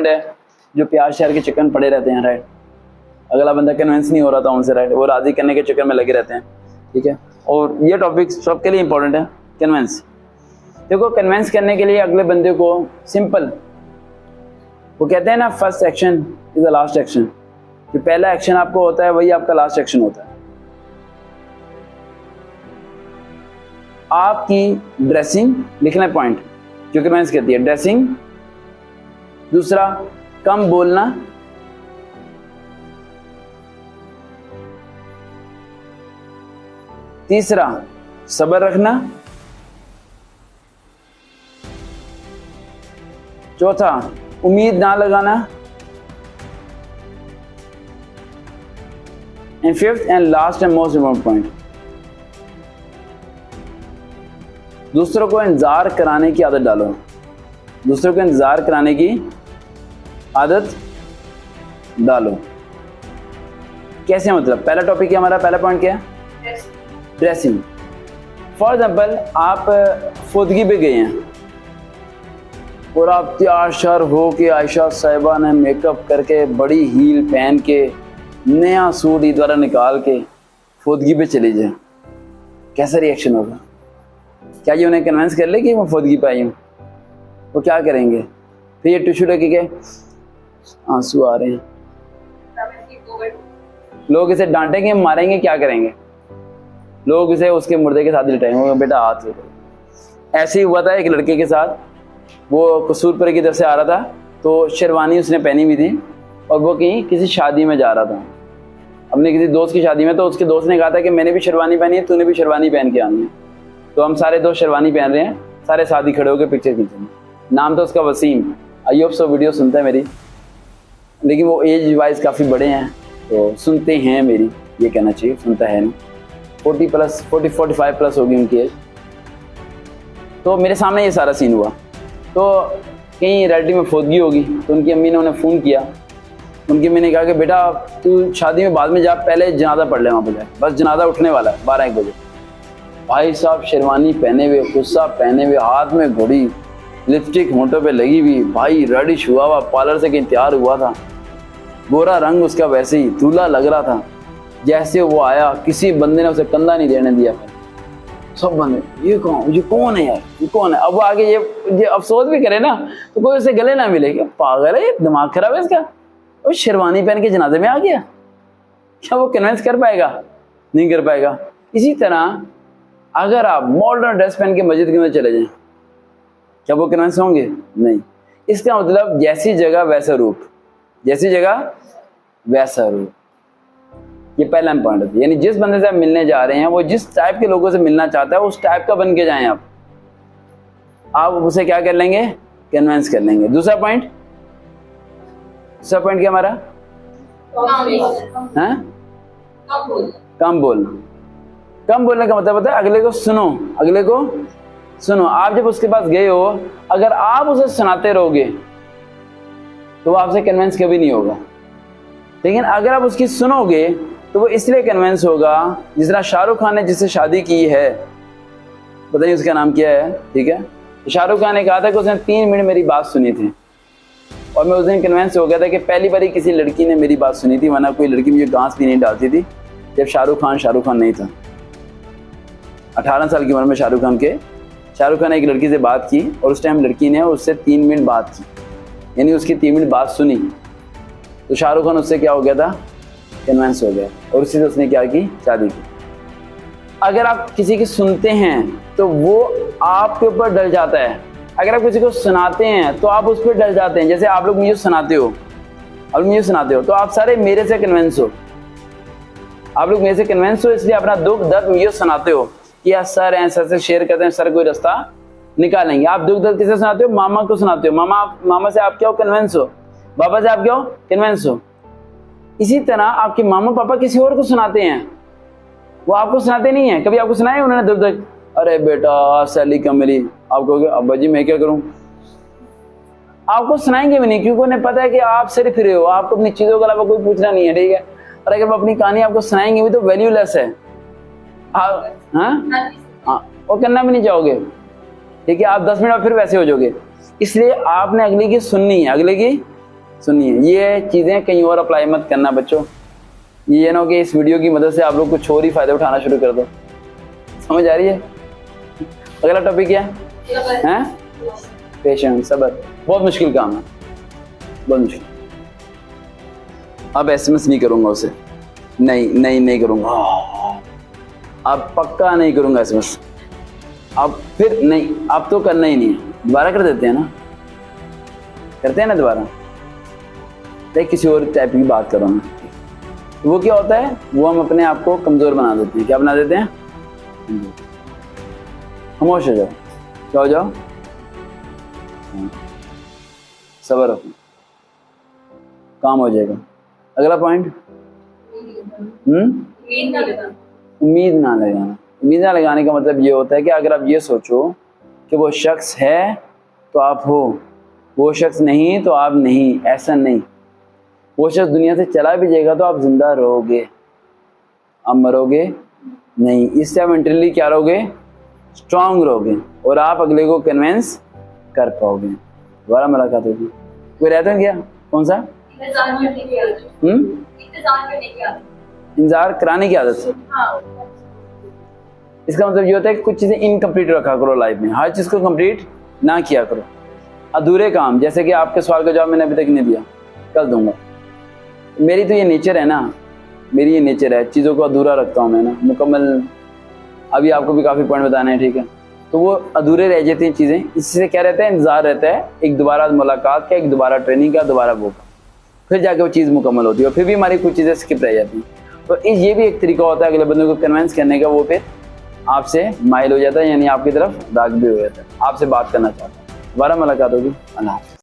है जो प्यार शेयर के चक्कर में पड़े रहते हैं, राइट। अगला बंदा कन्विंस नहीं हो रहा था उनसे, राइट, वो राजी करने के चक्कर में लगे रहते हैं, ठीक है। और ये टॉपिक सबके लिए इंपॉर्टेंट है, कन्विंस। देखो, कन्विंस करने के लिए अगले बंदे को सिंपल, वो कहते हैं ना, first action is the last action. जो पहला एक्शन आपको होता है वही आपका लास्ट एक्शन होता है। आपकी ड्रेसिंग, लिखना पॉइंट जो कन्विंस कहती है, ड्रेसिंग। दूसरा, कम बोलना। तीसरा, सब्र रखना। चौथा, उम्मीद ना लगाना। And fifth and last and most important point, दूसरों को इंतजार कराने की आदत डालो। दूसरों को इंतजार कराने की आदत डालो। कैसे, मतलब पहला टॉपिक है हमारा, पहला पॉइंट क्या है? ड्रेसिंग। फॉर एग्जाम्पल, आप फौदगी पे गए हैं और आप तैयार श्यार हो के आयशा साहिबा ने मेकअप करके बड़ी हील पहन के नया सूट ईद वाला निकाल के फौदगी पे चले जाए, कैसा रिएक्शन होगा? क्या ये उन्हें कन्विंस कर ले कि मैं फौदगी पे आई हूँ? वो क्या करेंगे? फिर ये टिश्यू लेके के आंसू आ रहे हैं, लोग इसे डांटेंगे, मारेंगे, क्या करेंगे? लोग इसे उसके मुर्दे के साथ लिटाएंगे, बेटा हाथ से। ऐसे ही हुआ था एक लड़के के साथ, वो कसूरपुर की तरफ से आ रहा था, तो शेरवानी उसने पहनी हुई थी और वो कहीं किसी शादी में जा रहा था, अपने किसी दोस्त की शादी में। तो उसके दोस्त ने कहा था कि मैंने भी शेरवानी पहनी है, तूने भी शेरवानी पहन के आनी है। तो हम सारे दोस्त शेरवानी पहन रहे हैं, सारे शादी खड़े होकर पिक्चर खींचेंगे। नाम तो उसका Wasim, I hope so video सुनता है मेरी, लेकिन वो एज वाइज काफ़ी बड़े हैं तो सुनते हैं मेरी, ये कहना चाहिए, सुनता है ना। 45 प्लस होगी उनकी एज। तो मेरे सामने ये सारा सीन हुआ। तो कहीं रिलेटिव में फौदगी होगी, तो उनकी अम्मी ने उन्हें फ़ोन किया। उनकी अम्मी ने कहा कि बेटा तू शादी में बाद में जा, पहले जनाजा पढ़ ले वहाँ पर जाए, बस जनाजा उठने वाला है 12-1 बजे। भाई साहब शेरवानी पहने हुए, गुस्सा पहने हुए, हाथ में घड़ी, लिपस्टिक होंठों पे लगी हुई, भाई रेडिश हुआ हुआ, पार्लर से कहीं तैयार हुआ था, गोरा रंग उसका वैसे ही दूल्हा लग रहा था। जैसे वो आया, किसी बंदे ने उसे कंधा नहीं देने दिया। सब बंदे, ये कौन है यार, ये कौन है? अब वो आगे ये अफसोस भी करे ना तो कोई उसे गले ना मिले, क्या पागल है, ये दिमाग खराब है इसका, वो शेरवानी पहन के जनाजे में आ गया। क्या वो कन्विंस कर पाएगा? नहीं कर पाएगा। इसी तरह अगर आप मॉडर्न ड्रेस पहन के मस्जिद के अंदर चले जाएं, क्या वो कन्विंस होंगे? नहीं। इसका मतलब जैसी जगह वैसा रूप, जैसी जगह वैसा रूप। ये पहला पॉइंट है। यानी जिस बंदे से आप मिलने जा रहे हैं, वो जिस टाइप के लोगों से मिलना चाहता है उस टाइप का बन के जाएं आप उसे क्या कर लेंगे? कन्विंस कर लेंगे। दूसरा पॉइंट क्या हमारा? कम बोलना। कम बोलने का मतलब होता है अगले को सुनो, अगले को सुनो। आप जब उसके पास गए हो, अगर आप उसे सुनाते रहोगे तो वो आपसे कन्विंस कभी नहीं होगा। लेकिन अगर आप उसकी सुनोगे तो वो इसलिए कन्विंस होगा, जिस तरह शाहरुख खान ने जिससे शादी की है, पता नहीं उसका नाम क्या है, ठीक है। शाहरुख खान ने कहा था कि उसने 3 मिनट मेरी बात सुनी थी और मैं उस दिन कन्विंस हो गया था कि पहली बारी किसी लड़की ने मेरी बात सुनी थी, वरना कोई लड़की मुझे घास भी नहीं डालती थी जब शाहरुख खान नहीं था। 18 साल की उम्र में शाहरुख खान ने एक लड़की से बात की और उस टाइम लड़की ने उससे 3 मिनट बात की, यानी उसकी 3 मिनट बात सुनी। तो शाहरुख खान उससे क्या हो गया था? कन्विंस हो गया और उसी से उसने क्या की? शादी की। अगर आप किसी की सुनते हैं तो वो आपके ऊपर डल जाता है। अगर आप किसी को सुनाते हैं तो आप उस पर डल जाते हैं। जैसे आप लोग मुझे सुनाते हो, तो आप सारे मेरे से कन्विंस हो, आप लोग मेरे से कन्विंस हो, इसलिए अपना दुख दर्द मुझे सुनाते हो कि यार सर ऐसे शेयर करते हैं, सर कोई रास्ता निकालेंगे। आप दुख दर्द किसे सुनाते हो? मामा को सुनाते हो। मामा से आप क्या हो? कन्विंस हो। बाबा से आप क्या हो? कन्विंस हो। इसी तरह आपके मामा पापा किसी और को सुनाते हैं, वो आपको सुनाते नहीं है। कभी आपको सुनाया उन्होंने दुख दर्द? अरे बेटा सैलरी कम मिली, आप कहोगे अब्बा जी मैं क्या करूं? आपको सुनाएंगे भी नहीं, क्योंकि उन्हें पता है कि आप सिर फिरे हो, आपको अपनी चीजों के अलावा कोई पूछना नहीं है, ठीक है। और अगर वो अपनी कहानी आपको सुनाएंगे भी तो वैल्यूलेस है, वो करना भी नहीं चाहोगे, ठीक है। आप 10 मिनट फिर वैसे हो जाओगे। इसलिए आपने अगले की सुननी है, अगले की सुनिए, ये चीज़ें कहीं और अप्लाई मत करना बच्चों। ये ना हो कि इस वीडियो की मदद से आप लोग कुछ और ही फायदा उठाना शुरू कर दो। समझ आ रही है? अगला टॉपिक क्या है? पेशेंस, सब्र। बहुत मुश्किल काम है, बहुत मुश्किल। अब एसएमएस नहीं करूंगा उसे, नहीं करूंगा, अब पक्का नहीं करूंगा एसएमएस। अब फिर नहीं, अब तो करना ही नहीं है। दोबारा कर देते हैं ना, करते हैं ना दोबारा। देख किसी और टाइप की बात कर रहा हूँ। वो क्या होता है, वो हम अपने आप को कमजोर बना देते हैं। क्या बना देते हैं? खामोश हो जाओ, क्या हो जाओ? सब्र रखो, काम हो जाएगा। अगला पॉइंट, उम्मीद ना लगाना। उम्मीद ना लगाने का मतलब ये होता है कि अगर आप ये सोचो कि वो शख्स है तो आप हो, वो शख्स नहीं तो आप नहीं, ऐसा नहीं। वो शख्स दुनिया से चला भी जाएगा तो आप जिंदा रहोगे, आप मरोगे नहीं। इससे आप मेंटली क्या रहोगे? स्ट्रांग रहोगे और आप अगले को कन्विंस कर पाओगे। दोबारा मुलाकात होगी। कोई रहता है क्या? कौन सा? इंतजार कराने की आदत। इसका मतलब ये होता है कि कुछ चीजें इनकम्प्लीट रखा करो लाइफ में, हर चीज को कंप्लीट ना किया करो। अधूरे काम, जैसे कि आपके सवाल का जवाब मैंने अभी तक नहीं दिया, कल दूंगा। मेरी तो ये नेचर है ना, मेरी ये नेचर है, चीज़ों को अधूरा रखता हूँ मैं ना, मुकम्मल। अभी आपको भी काफ़ी पॉइंट बताने हैं, ठीक है? तो वो अधूरे रह जाती हैं चीज़ें। इससे क्या रहता है? इंतजार रहता है एक दोबारा मुलाकात का, एक दोबारा ट्रेनिंग का, दोबारा वो का, फिर जाके वो चीज़ मुकम्मल होती है। और फिर भी हमारी कुछ चीज़ें स्किप रह जाती हैं। तो ये भी एक तरीका होता है अगले बंदे को कन्विंस करने का। वो फिर आपसे माइल हो जाता है, यानी आपकी तरफ दाग भी हो जाता है, आपसे बात करना चाहता है। दोबारा मुलाकात होगी। अल्लाह हाफ़िज़।